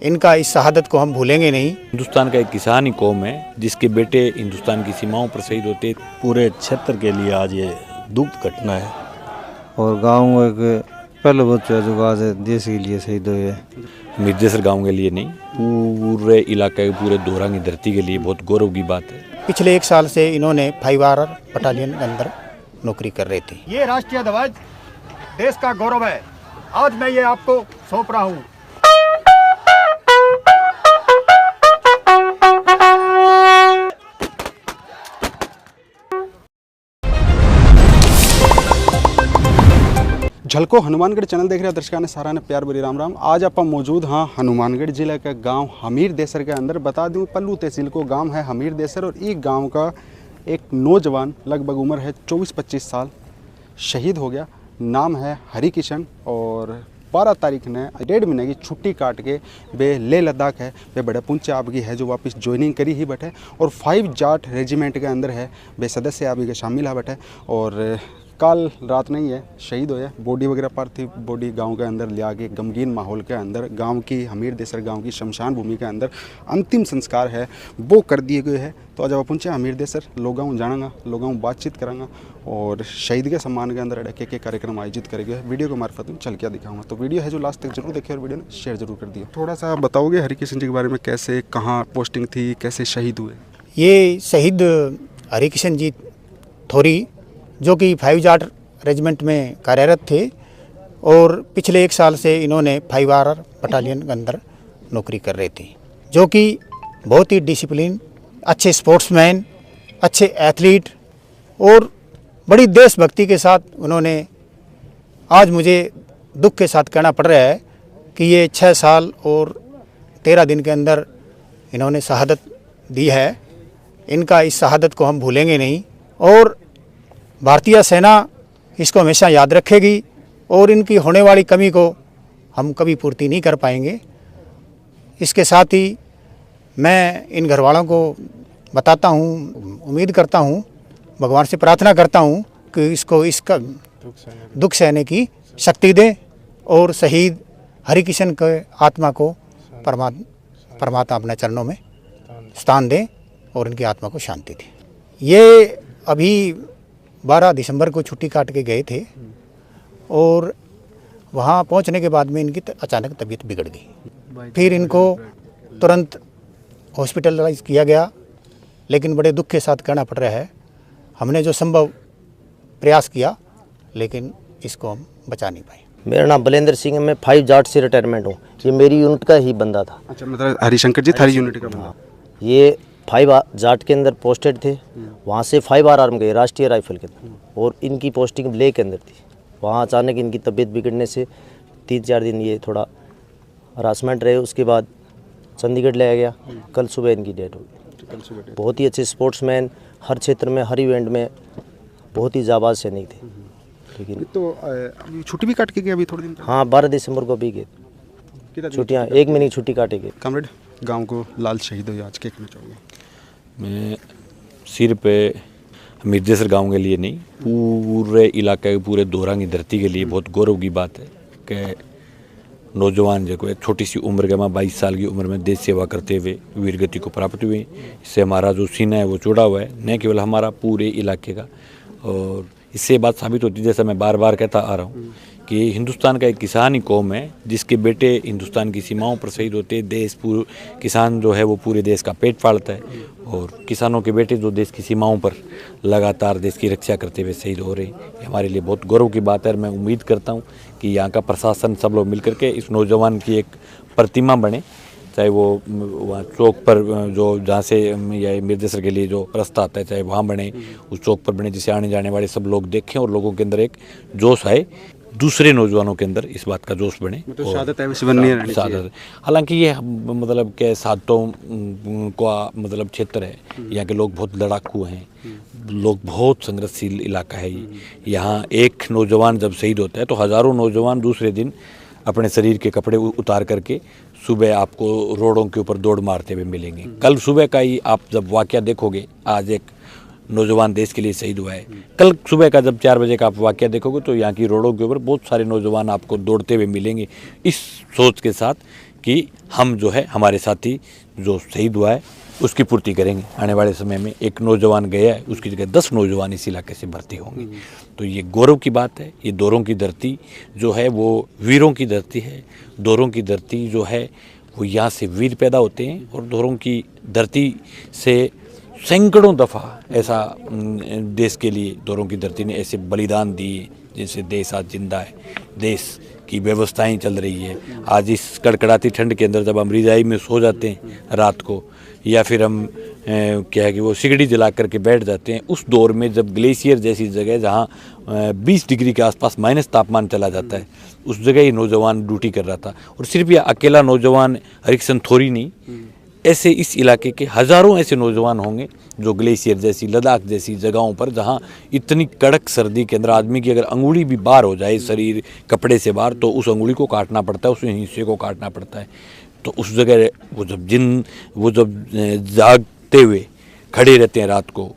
इनका इस शहादत को हम भूलेंगे नहीं। हिंदुस्तान का एक किसान ही कौम है जिसके बेटे हिंदुस्तान की सीमाओं पर शहीद होते। पूरे क्षेत्र के लिए आज ये दुख घटना है और गाँव एक पहले बच्चा जो आज देश के लिए शहीद हुए। मिर्जेसर गांव के लिए नहीं, पूरे इलाके पूरे दोहरा की धरती के लिए बहुत गौरव की बात है। पिछले 1 साल से इन्होंने 5R बटालियन के अंदर नौकरी कर रहे थे। ये राष्ट्रीय ध्वज देश का गौरव है। आज मैं ये आपको सौंप रहा हूँ। झलको हनुमानगढ़ चैनल देख रहे दर्शकों ने सारा ने प्यार भरी राम राम। आज आप मौजूद हाँ हनुमानगढ़ जिले के गांव हमीर देसर के अंदर। बता दूं पल्लू तहसील को गांव है हमीर देसर और एक गांव का एक नौजवान लगभग उम्र है 24-25 साल शहीद हो गया। नाम है हरि किशन और 12 तारीख ने 1.5 महीने की छुट्टी काट के वे लेह लद्दाख है वे बड़े पुंछ आपकी है जो वापस ज्वाइनिंग करी ही बैठे और 5 जाट रेजिमेंट के अंदर है वे सदस्य आपकी के शामिल है बैठे और कल रात नहीं है शहीद हुए। बॉडी वगैरह पर थी, बॉडी गांव के अंदर ले आके गमगीन माहौल के अंदर गांव की हमीर देसर गांव की शमशान भूमि के अंदर अंतिम संस्कार है वो कर दिए गए हैं। तो आज आप पहुँचे हमीर देसर लोगाऊँ जानागा लोगाऊँ बातचीत करांगा और शहीद के सम्मान के अंदर अड़के के कार्यक्रम आयोजित करेंगे। वीडियो के मार्फत में चल के दिखाऊंगा तो वीडियो है जो लास्ट तक जरूर देखिए और वीडियो ने शेयर जरूर कर दिया। थोड़ा सा बताओगे हरि किशन जी के बारे में, कैसे कहाँ पोस्टिंग थी, कैसे शहीद हुए? ये शहीद हरि किशन जी थोरी जो कि 5 जाट रेजिमेंट में कार्यरत थे और पिछले 1 साल से इन्होंने 5R बटालियन के अंदर नौकरी कर रहे थे, जो कि बहुत ही डिसिप्लिन, अच्छे स्पोर्ट्समैन, अच्छे एथलीट और बड़ी देशभक्ति के साथ उन्होंने, आज मुझे दुख के साथ कहना पड़ रहा है कि ये 6 साल और 13 दिन के अंदर इन्होंने शहादत दी है। इनका इस शहादत को हम भूलेंगे नहीं और भारतीय सेना इसको हमेशा याद रखेगी और इनकी होने वाली कमी को हम कभी पूर्ति नहीं कर पाएंगे। इसके साथ ही मैं इन घरवालों को बताता हूँ, उम्मीद करता हूँ, भगवान से प्रार्थना करता हूँ कि इसको इसका दुख सहने की शक्ति दे और शहीद हरि किशन के आत्मा को परमात्मा अपने चरणों में स्थान दे और इनकी आत्मा को शांति दे। ये अभी 12 दिसंबर को छुट्टी काट के गए थे और वहाँ पहुँचने के बाद में इनकी अचानक तबीयत बिगड़ गई। फिर इनको तुरंत हॉस्पिटलाइज किया गया, लेकिन बड़े दुख के साथ कहना पड़ रहा है हमने जो संभव प्रयास किया लेकिन इसको हम बचा नहीं पाए। मेरा नाम बलेंद्र सिंह है, मैं 5 जाट से रिटायरमेंट हूँ। ये मेरी यूनिट का ही बंदा था। अच्छा, मतलब हरिशंकर जी थारी यूनिट का बंदा। ये 5 जाट के अंदर पोस्टेड थे, वहाँ से 5R में गए राष्ट्रीय राइफल के अंदर और इनकी पोस्टिंग लेह के अंदर थी। वहाँ अचानक इनकी तबीयत बिगड़ने से 3-4 दिन ये थोड़ा हरासमेंट रहे, उसके बाद चंडीगढ़ लाया गया। कल सुबह इनकी डेथ हो गई। बहुत ही अच्छे स्पोर्ट्समैन, हर क्षेत्र में हर इवेंट में बहुत ही जाबाज सैनिक थे। लेकिन तो छुट्टी भी काट के गए अभी थोड़े दिन? हाँ, 12 दिसंबर को भी गए छुट्टियाँ, 1 महीने की छुट्टी काटे गए। कमरेड गांव को लाल शहीद हुए आज, क्या कहना चाहोगे? मैं सिर पे मिर्जेसर गांव के लिए नहीं, पूरे इलाके पूरे दोहरा की धरती के लिए बहुत गौरव की बात है कि नौजवान जो एक छोटी सी उम्र के 22 साल की उम्र में देश सेवा करते हुए वीरगति को प्राप्त हुए। इससे हमारा जो सीना है वो जुड़ा हुआ है, न केवल हमारा पूरे इलाके का। और इससे बात साबित होती है, जैसा मैं बार बार कहता आ रहा हूँ कि हिंदुस्तान का एक किसान ही कौम है जिसके बेटे हिंदुस्तान की सीमाओं पर शहीद होते। देश पूरे किसान जो है वो पूरे देश का पेट पालता है और किसानों के बेटे जो देश की सीमाओं पर लगातार देश की रक्षा करते हुए शहीद हो रहे हैं, ये हमारे लिए बहुत गौरव की बात है। और मैं उम्मीद करता हूँ कि यहाँ का प्रशासन सब लोग मिलकर के इस नौजवान की एक प्रतिमा बने, चाहे वो वहाँ चौक पर जो जहाँ से या मिर्जेसर के लिए जो रास्ता आता है चाहे वहाँ बने, उस चौक पर बने, जिसे आने जाने वाले सब लोग देखें और लोगों के अंदर एक जोश आए, दूसरे नौजवानों के अंदर इस बात का जोश बने। मतलब शहादत है वैसे बननी है शहादत। हालांकि ये मतलब के सातों का मतलब क्षेत्र है, यहाँ के लोग बहुत लड़ाकू हैं, लोग बहुत संघर्षशील इलाका है। यहाँ एक नौजवान जब शहीद होता है तो हज़ारों नौजवान दूसरे दिन अपने शरीर के कपड़े उतार करके सुबह आपको रोडों के ऊपर दौड़ मारते हुए मिलेंगे। कल सुबह का ही आप जब वाक़या देखोगे, आज एक नौजवान देश के लिए शहीद हुआ है, कल सुबह का जब 4 बजे का आप वाक़या देखोगे तो यहाँ की रोडों के ऊपर बहुत सारे नौजवान आपको दौड़ते हुए मिलेंगे, इस सोच के साथ कि हम जो है हमारे साथी जो शहीद हुआ है उसकी पूर्ति करेंगे। आने वाले समय में एक नौजवान गया है, उसकी जगह 10 नौजवान इस इलाके से भर्ती होंगे। तो ये गौरव की बात है। ये दोरों की धरती जो है वो वीरों की धरती है। दोरों की धरती जो है वो यहाँ से वीर पैदा होते हैं और दोरों की धरती से सैकड़ों दफ़ा ऐसा देश के लिए दोरों की धरती ने ऐसे बलिदान दिए जिनसे देश आज जिंदा है, देश की व्यवस्थाएं चल रही है। आज इस कड़कड़ाती ठंड के अंदर जब हम रजाई में सो जाते हैं रात को, या फिर हम क्या है कि वो सिगड़ी जला करके बैठ जाते हैं, उस दौर में जब ग्लेशियर जैसी जगह जहाँ 20 डिग्री के आसपास माइनस तापमान चला जाता है, उस जगह ही नौजवान ड्यूटी कर रहा था। और सिर्फ ये अकेला नौजवान हरिकिशन थोरी नहीं, ऐसे इस इलाके के हज़ारों ऐसे नौजवान होंगे जो ग्लेशियर जैसी, लद्दाख जैसी जगहों पर जहाँ इतनी कड़क सर्दी के अंदर आदमी की अगर अंगुली भी बाहर हो जाए शरीर कपड़े से बाहर, तो उस अंगुली को काटना पड़ता है, उस हिस्से को काटना पड़ता है। तो उस जगह वो जब जागते हुए खड़े रहते हैं रात को,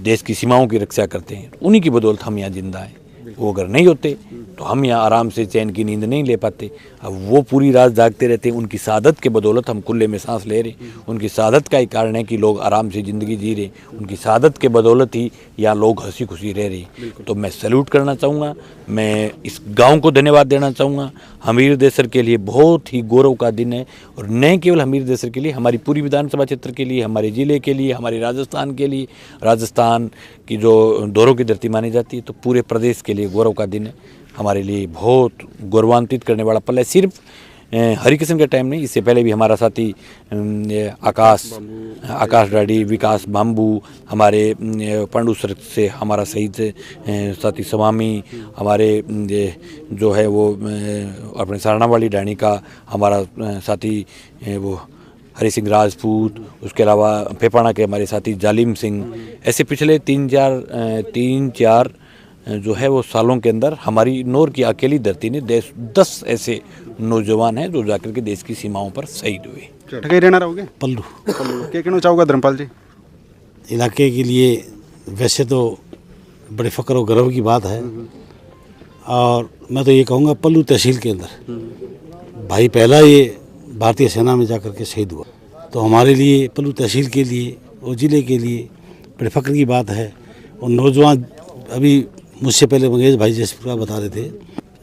देश की सीमाओं की रक्षा करते हैं, उन्हीं की बदौलत हम यहाँ जिंदा हैं। वो अगर नहीं होते तो हम यहाँ आराम से चैन की नींद नहीं ले पाते। अब वो पूरी रात जागते रहते हैं, उनकी शहादत के बदौलत हम खुले में सांस ले रहे हैं। उनकी शहादत का ही कारण है कि लोग आराम से ज़िंदगी जी रहे हैं। उनकी शहादत के बदौलत ही यहाँ लोग हंसी खुशी रह रहे हैं। तो मैं सैल्यूट करना चाहूँगा, मैं इस गांव को धन्यवाद देना चाहूँगा। हमीर देसर के लिए बहुत ही गौरव का दिन है, और न केवल हमीर देसर के लिए, हमारी पूरी विधानसभा क्षेत्र के लिए, हमारे ज़िले के लिए, हमारे राजस्थान के लिए, राजस्थान की जो दोरों की धरती मानी जाती है, तो पूरे प्रदेश के लिए गौरव का दिन है। हमारे लिए बहुत गौरवान्वित करने वाला पल है। सिर्फ हरिकिशन के टाइम नहीं, इससे पहले भी हमारा साथी आकाश डाडी, विकास बाम्बू, हमारे पांडुसर से हमारा शहीद साथी स्वामी, हमारे जो है वो अपने सारणावाली डाणी का हमारा साथी वो हरि सिंह राजपूत, उसके अलावा फेपाणा के हमारे साथी जालिम सिंह, ऐसे पिछले तीन चार जो है वो सालों के अंदर हमारी नौर की अकेली धरती ने 10 ऐसे नौजवान हैं जो जाकर के देश की सीमाओं पर शहीद हुए। ठगे रहना रहोगे पल्लू क्या कहना चाहोगे धर्मपाल जी? इलाके के लिए वैसे तो बड़े फ़ख्र और गर्व की बात है, और मैं तो ये कहूँगा पल्लू तहसील के अंदर भाई पहला ये भारतीय सेना में जाकर के शहीद हुआ, तो हमारे लिए पल्लू तहसील के लिए और ज़िले के लिए बड़े फ़ख्र की बात है। और नौजवान, अभी मुझसे पहले मंगेश भाई जिस प्रकार बता रहे थे,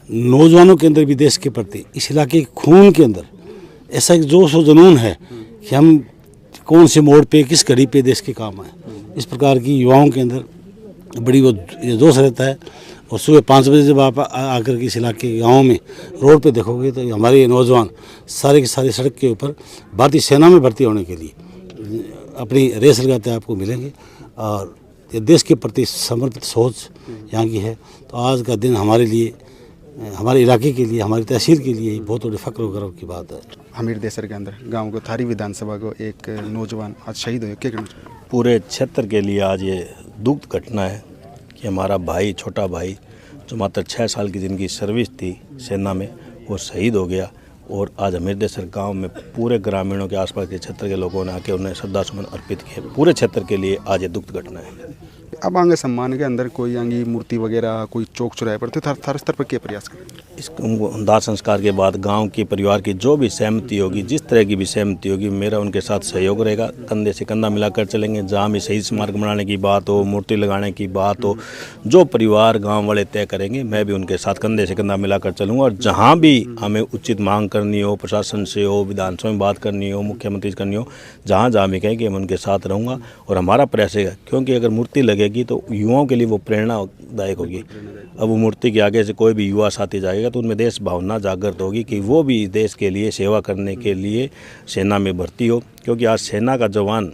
नौजवानों के अंदर भी देश के प्रति, इस इलाके के खून के अंदर ऐसा एक जोश और जुनून है कि हम कौन से मोड़ पे किस घड़ी पे देश के काम आए। इस प्रकार की युवाओं के अंदर बड़ी वो जोश रहता है। और सुबह 5 बजे जब आप आकर के इस इलाके के गाँव में रोड पे देखोगे तो हमारे नौजवान सारे के सारे सड़क के ऊपर भारतीय सेना में भर्ती होने के लिए अपनी रेस लगाते आपको मिलेंगे। और ये देश के प्रति समर्पित सोच यहाँ की है। तो आज का दिन हमारे लिए, हमारे इलाके के लिए, हमारी तहसील के लिए बहुत बड़े फ़ख्र और गर्व की बात है। हमीर देसर के अंदर गांव को थारी विधानसभा को एक नौजवान आज शहीद हुए, क्या कहना चाहोगे? पूरे क्षेत्र के लिए आज ये दुख घटना है कि हमारा भाई, छोटा भाई, जो मात्र 6 साल की जिनकी सर्विस थी सेना में, वो शहीद हो गया। और आज हमीर देसर गांव में पूरे ग्रामीणों के आसपास के क्षेत्र के लोगों ने आके उन्हें श्रद्धासुमन अर्पित किए। पूरे क्षेत्र के लिए आज ये दुख घटना है। अब आगे सम्मान के अंदर कोई आगे मूर्ति वगैरह कोई चौक चौराहे पर तो हर स्तर पर क्या प्रयास करें? इस दाह संस्कार के बाद गांव के परिवार की जो भी सहमति होगी, जिस तरह की भी सहमति होगी, मेरा उनके साथ सहयोग रहेगा। कंधे से कंधा मिलाकर चलेंगे। जहां भी शहीद स्मारक बनाने की बात हो, मूर्ति लगाने की बात हो, जो परिवार गांव वाले तय करेंगे, मैं भी उनके साथ कंधे से कंधा मिलाकर चलूँगा। और जहाँ भी हमें उचित मांग करनी हो, प्रशासन से हो, विधानसभा में बात करनी हो, मुख्यमंत्री से करनी हो, जहाँ भी कहेंगे मैं उनके साथ रहूँगा। और हमारा प्रयास है, क्योंकि अगर मूर्ति लगेगी तो युवाओं के लिए वो प्रेरणादायक होगी। अब वो मूर्ति के आगे से कोई भी युवा साथी जाएगा तो उनमें देश भावना जागृत होगी कि वो भी देश के लिए सेवा करने के लिए सेना में भर्ती हो। क्योंकि आज सेना का जवान,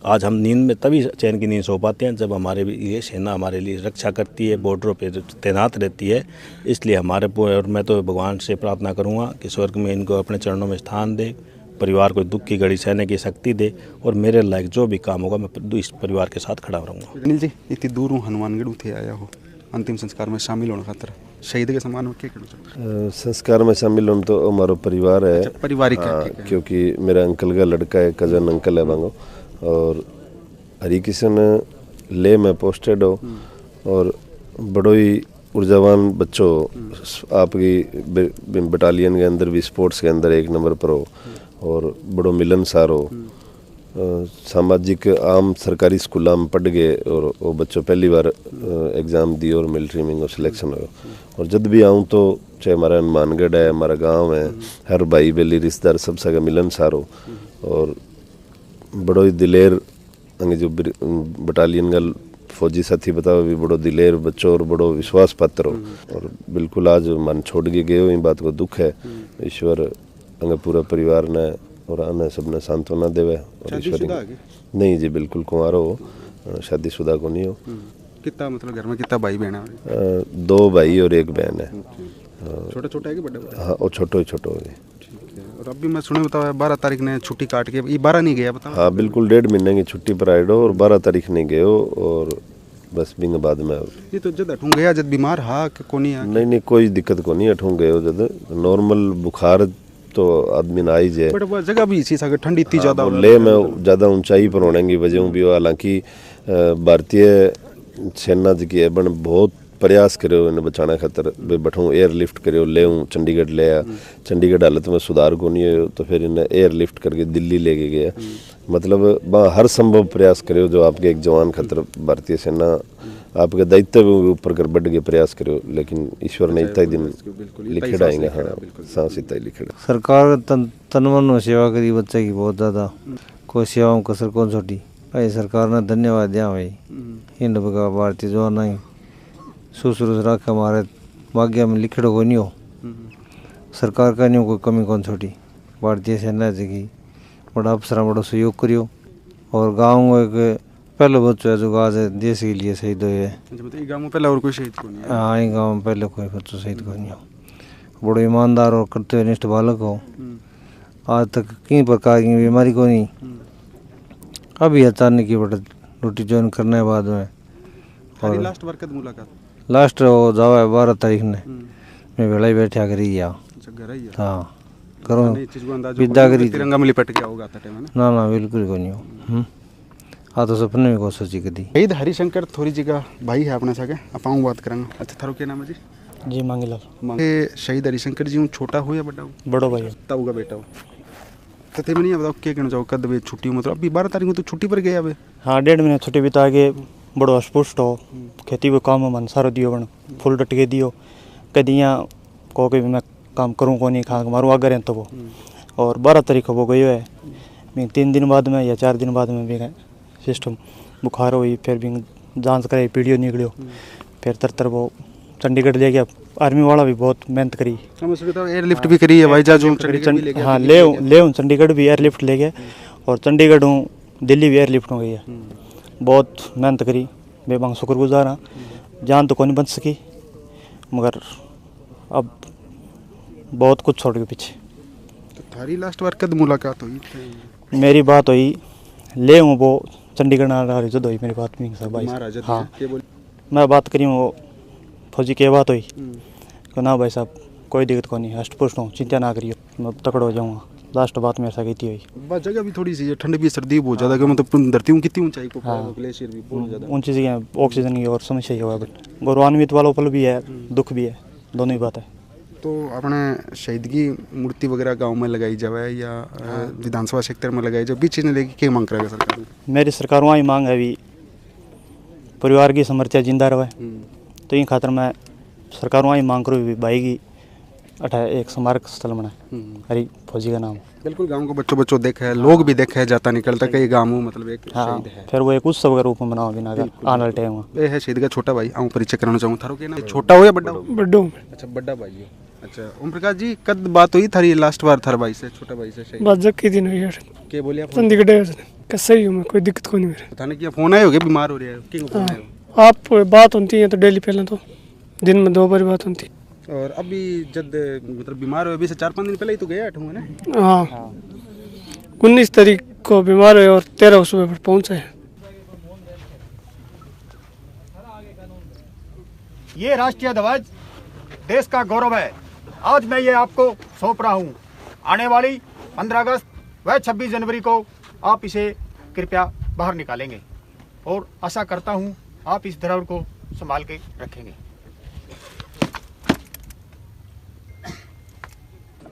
आज हम नींद में तभी चैन की नींद सो पाते हैं जब हमारे लिए सेना हमारे लिए रक्षा करती है, बॉर्डरों पे तैनात रहती है। इसलिए हमारे, और मैं तो भगवान से प्रार्थना करूँगा कि स्वर्ग में इनको अपने चरणों में स्थान दे, परिवार को दुख की घड़ी सहने की शक्ति दे, और मेरे लायक जो भी काम होगा मैं इस परिवार के साथ खड़ा रहूँगा। अनिल जी, इतनी दूर हनुमानगढ़ थे आया हो अंतिम संस्कार में शामिल होने खातर, शहीद के सम्मान में क्या कहना चाहोगे? संस्कार में शामिल होना तो हमारा परिवार है। पारिवारिक क्योंकि मेरा अंकल का लड़का है, कज़न अंकल है बांगो, और हरिकिशन ले में पोस्टेड हो, और बड़ो ही ऊर्जावान बच्चों आपकी बटालियन के अंदर भी स्पोर्ट्स के अंदर एक नंबर पर हो और बड़ो मिलनसार हो। सामाजिक आम सरकारी स्कूलों में पढ़ गए और वो बच्चों पहली बार एग्ज़ाम दिए और मिलिट्री में सिलेक्शन हो। और जब भी आऊँ तो चाहे हमारा हनुमानगढ़ है, हमारा गांव है, हर भाई बेली रिश्तेदार सब सगा मिलनसार हो और बड़ो ही दिलेर अंगे जो बटालियन का फौजी साथी बताओ भी बड़ो दिलेर बच्चों और बड़ो विश्वास पात्र हो। और बिल्कुल आज मन छोड़ के गए हो, इन बात को दुख है। ईश्वर अंगे पूरा परिवार ने और आने सबने सांत्वना देवे। और ईश्वर नहीं जी, बिल्कुल कुंवार हो, शादीशुदा को नहीं हो। कितना मतलब घर में कितना भाई बहन है? 2 भाई और 1 बहन है। छोटा छोटा है कि बड़ा? हाँ, वो छोटो ही छोटो है। और अभी मैं सुने बताओ 12 तारीख ने छुट्टी काट के ये 12 नहीं गया बताओ? हाँ बिल्कुल, 1.5 महीने की छुट्टी पर आए और 12 तारीख नहीं गए हो और बस बिंग बाद में ये तो जब अठूँ गया जब बीमार हाँ को नहीं कोई दिक्कत को नहीं अठूँ गए हो। जब नॉर्मल बुखार तो आदमी ना आई जाए, बट वो जगह भी इसी सा ठंडी इतनी ज़्यादा ले में ज़्यादा ऊंचाई पर होने की वजह भी हो। हालांकि भारतीय सेना जी की बन बहुत प्रयास करो इन्हें बचाने खातर बठूँ एयरलिफ्ट करो ले चंडीगढ़ ले आया। चंडीगढ़ हालत में सुधार को नहीं हो तो फिर इन्हें एयरलिफ्ट करके दिल्ली ले के गया। मतलब वहाँ हर संभव प्रयास करो जो आपके एक जवान खातर भारतीय सेना आपके दायित्व के ऊपर कर बढ़ के प्रयास करो। लेकिन ईश्वर ने इतना ही दिन लिखे आएंगे। हाँ, सांस इतना ही लिखे। सरकार तन मन सेवा करी बच्चे की बहुत ज़्यादा, कोई सेवाओं कसर कौन छोटी भाई। सरकार ने धन्यवाद दिया भाई, इन भारतीय जवान ही शुश्रूष रख हमारे भाग्य में लिखड़ो को नहीं हो। सरकार का नहीं कोई कमी कौन छोटी, भारतीय सेना जी बड़ा अफसर बड़ा सहयोग करियो। और गाँव में एक पहले बच्चों है जो आज देश के लिए शहीद हुए है। गाँव में पहले और कोई शहीद को नहीं? हाँ, ये गाँव में पहले कोई बच्चों शहीद को नहीं हो। बड़ो ईमानदार और कर्तव्यनिष्ठ बालक हो। आज तक कई प्रकार की बीमारी को नहीं। अभी अचानक की बड़ा ड्यूटी ज्वाइन करने के बाद में और लास्ट बार कब मुलाकात? लास्ट वो जावा 12 तारीख ने मैं वेला ही बैठा करी गया। हाँ करो विदा करी तिरंगा में लिपट गया होगा टाइम में ना बिल्कुल को नहीं हो। हाँ तो सपने में को सोची कदी। शहीद हरिशंकर थोड़ी जी का भाई है अपने सके अपाऊँ बात करेंगे। अच्छा थारो क्या नाम है जी? जी मांगीलाल। शहीद हरिशंकर जी छोटा हो या बड़ा हो? बड़ो भाई ताऊ का बेटा हो। तो ते नहीं बताओ क्या कहना चाहो कद वे छुट्टी मतलब अभी 12 तारीख को तो छुट्टी पर गया अबे? हाँ 1.5 महीने छुट्टी बिता के बड़ो अस्पुष्ट हो। खेती को काम मन सारो दियो बन फुल डट के दियो कदी यहाँ कहो कि मैं काम करूँ को नहीं खा मारूँ आगे रहता वो। और 12 तारीख को वो गयो है। मैं 3 दिन बाद में या 4 दिन बाद में भी सिस्टम बुखार हुई, फिर भी जांच कराई, पीडीओ निकलियो, फिर तर वो चंडीगढ़ ले गया। आर्मी वाला भी बहुत मेहनत करी। एयरलिफ्ट भी करी है भाई जहाज? हाँ ले चंडीगढ़ भी एयरलिफ्ट ले गया और चंडीगढ़ हूँ दिल्ली भी एयरलिफ्ट हो गई है। बहुत मेहनत करी, बेबांग शुक्रगुजार हाँ। जान तो कौन बच सकी मगर अब बहुत कुछ छोड़ के पीछे। तो थारी लास्ट बार कद मुलाकात हुई? मेरी बात हुई ले हूँ वो चंडीगढ़ ना जद हुई मेरी बात में भाई। हाँ मैं बात करी वो फौजी की बात हुई कि ना भाई साहब कोई दिक्कत को नहीं, हष्ट पुष्ट हूँ, चिंता ना करिए, मैं तकड़ हो जाऊँगा। लास्ट बात मेरे साथ कहती हुई। जगह भी थोड़ी सी है, ठंड भी सर्दी बहुत ज़्यादा है, मतलब धरती में कितनी ऊंचाई को ग्लेशियर भी बहुत ज़्यादा ऊंची जगह ऑक्सीजन की और समस्या ही होगा। बट गौरवान्वित वालों पल भी है, दुख भी है, दोनों ही बात है। तो अपने शहीद की मूर्ति वगैरह गांव में लगाई जाए या विधानसभा क्षेत्र में लगाई जाए, बीच ने लेके क्या मांग करेगा सरकार? मेरी सरकार वहाँ ही मांग है अभी परिवार की समर्थ्या जिंदा रहे। तो इन खातर मैं सरकार वहाँ ही मांग करूँ भाई की एक स्मारक स्थल बना हरी फौजी का नाम। बिल्कुल गांव को बच्चों देखे है, लोग भी देखे है जाता निकलता कई गाँव मतलब एक शहीद है। फिर वो एक उत्सव के रूप में बनाओ बिना आने वाले टाइम में। ये है शहीद का छोटा भाई, आऊँ परिचय कराना चाहूँ थारो के नाम? छोटा हो या बड़ा हो? बड्डो। अच्छा बड़ा भाई हो। अच्छा ओम प्रकाश जी कद बात हुई थारी लास्ट बार थार भाई से, छोटा भाई से शहीद? बस जब के दिन हुई यार। क्या बोलिए आप? चंडीगढ़ कैसे ही हूँ मैं, कोई दिक्कत को नहीं मेरे। थाने क्या फोन आए हो गया बीमार हो रहा है? क्यों फोन आए हो? आप बात होती है तो डेली पहले तो दिन में 2 बार बात होती। और अभी जब मतलब बीमार हुए अभी से 4-5 दिन पहले ही तो गया अठूँ ना? हाँ 19 तारीख को बीमार हुए और 13 सुबह पर पहुँचे। ये राष्ट्रीय ध्वज देश का गौरव है। आज मैं ये आपको सौंप रहा हूँ। आने वाली 15 अगस्त व 26 जनवरी को आप इसे कृपया बाहर निकालेंगे और आशा करता हूँ आप इस धरोहर को संभाल के रखेंगे।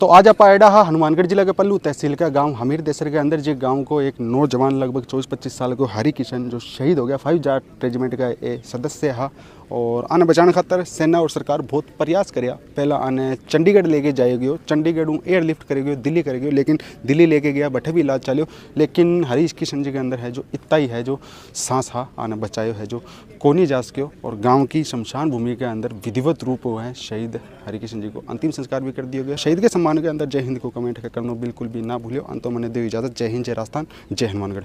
तो आज आप आएडा हा हनुमानगढ़ जिला के पल्लू तहसील का गांव हमीर देसर के अंदर जे गांव को एक नौजवान लगभग 24-25 साल को हरि किशन जो शहीद हो गया 5 जाट रेजिमेंट का ये सदस्य हा और आने बचाने खातर सेना और सरकार बहुत प्रयास करिया। पहला आने चंडीगढ़ लेके जाएगी, चंडीगढ़ एयरलिफ्ट करेगी, दिल्ली करेगी, लेकिन दिल्ली लेके गया बठे भी इलाज चालियो, लेकिन हरि किशन जी के अंदर है जो इतना ही है जो सांस हा आने बचायो है जो कोनी जा सको और गाँव की शमशान भूमि के अंदर विधिवत रूप हुआ है शहीद हरि किशन जी को अंतिम संस्कार भी कर दिया गया। शहीद के सम्मान के अंदर जय हिंद को कमेंट करना बिल्कुल भी ना भूलियो। अंतों मैंने दे इजाज़त। जय हिंद, जय राजस्थान, जय हनुमानगढ़।